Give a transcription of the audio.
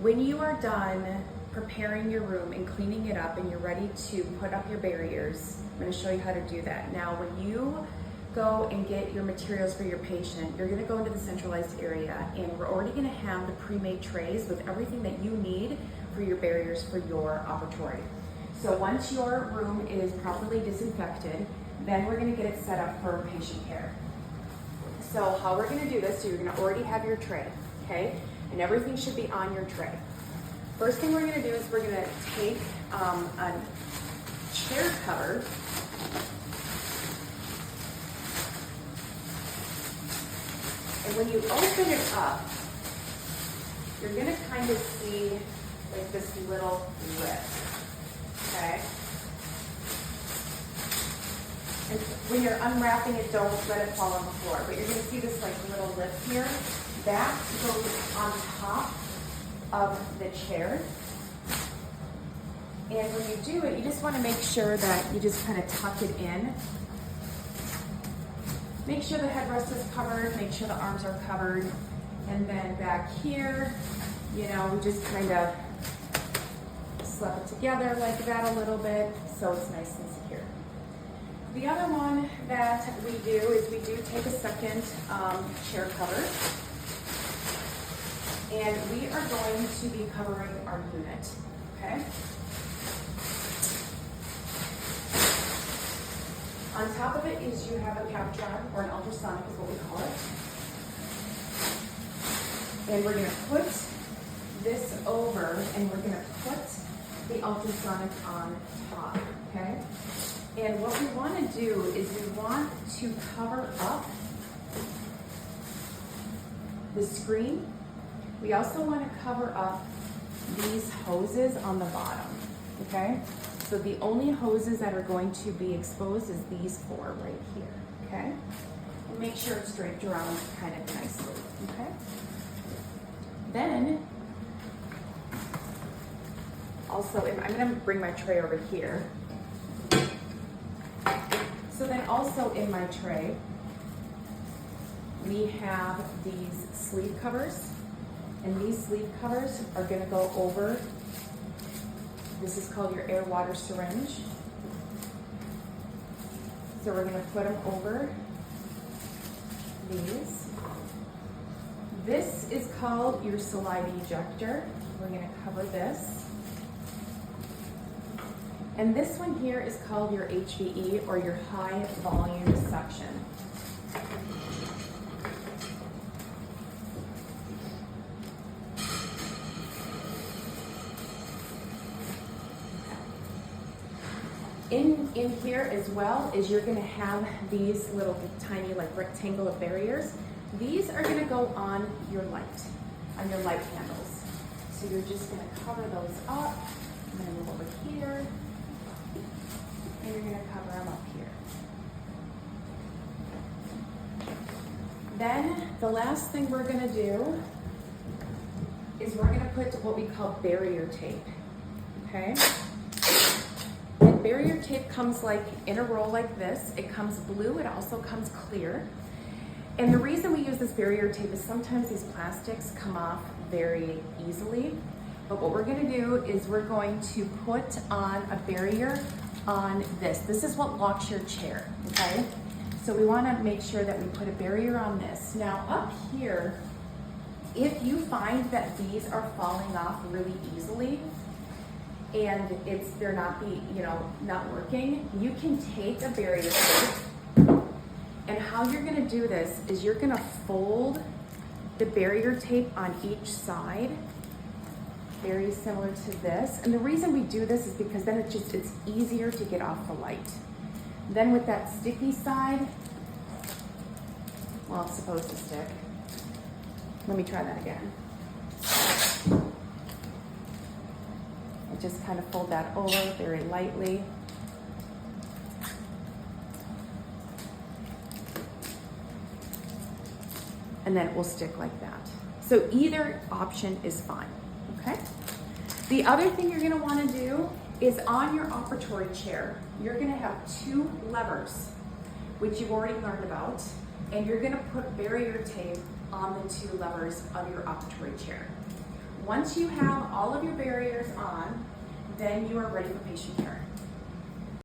When you are done preparing your room and cleaning it up and you're ready to put up your barriers, I'm going to show you how to do that. Now, when you go and get your materials for your patient, you're going to go into the centralized area, and we're already going to have the pre-made trays with everything that you need for your barriers for your operatory. So once your room is properly disinfected, then we're going to get it set up for patient care. So how we're going to do this, so you're going to already have your tray, okay? And everything should be on your tray. First thing we're going to do is we're going to take a chair cover and when you open it up, you're going to kind of see like this little lip, okay? And when you're unwrapping it, don't let it fall on the floor. But you're going to see this like little lip here. That goes on top of the chair. And when you do it, you just want to make sure that you just kind of tuck it in. Make sure the headrest is covered, make sure the arms are covered. And then back here, you know, we just kind of slap it together like that a little bit so it's nice and secure. The other one that we do is we do take a second chair cover, and we are going to be covering our unit, okay? On top of it is you have a Captron, or an ultrasonic is what we call it. And we're gonna put this over, and we're gonna put the ultrasonic on top, okay? And what we want to do is we want to cover up the screen. We also want to cover up these hoses on the bottom, okay? So the only hoses that are going to be exposed is these four right here, okay? And make sure it's draped around kind of nicely, okay? Then, also, I'm going to bring my tray over here. So then also in my tray, we have these sleeve covers, and these sleeve covers are going to go over, this is called your air water syringe. So we're going to put them over these. This is called your saliva ejector. We're going to cover this. And this one here is called your HVE, or your high volume suction. In here as well is you're going to have these little tiny like rectangle of barriers. These are going to go on your light handles. So you're just going to cover those up. I'm going to move over here. And you're going to cover them up here. Then the last thing we're going to do is we're going to put what we call barrier tape, okay? And barrier tape comes like in a roll like this. It comes blue, it also comes clear. And the reason we use this barrier tape is sometimes these plastics come off very easily. But what we're going to do is we're going to put on a barrier on this. This is what locks your chair, okay? So we want to make sure that we put a barrier on this. Now up here, if you find that these are falling off really easily and they're not working, you can take a barrier tape, and how you're going to do this is you're going to fold the barrier tape on each side, very similar to this. And the reason we do this is because then it's easier to get off the light. Then with that sticky side, well, it's supposed to stick. Let me try that again. I just kind of fold that over very lightly. And then it will stick like that. So either option is fine. Okay. The other thing you're going to want to do is on your operatory chair, you're going to have two levers, which you've already learned about, and you're going to put barrier tape on the two levers of your operatory chair. once you have all of your barriers on, then you are ready for patient care.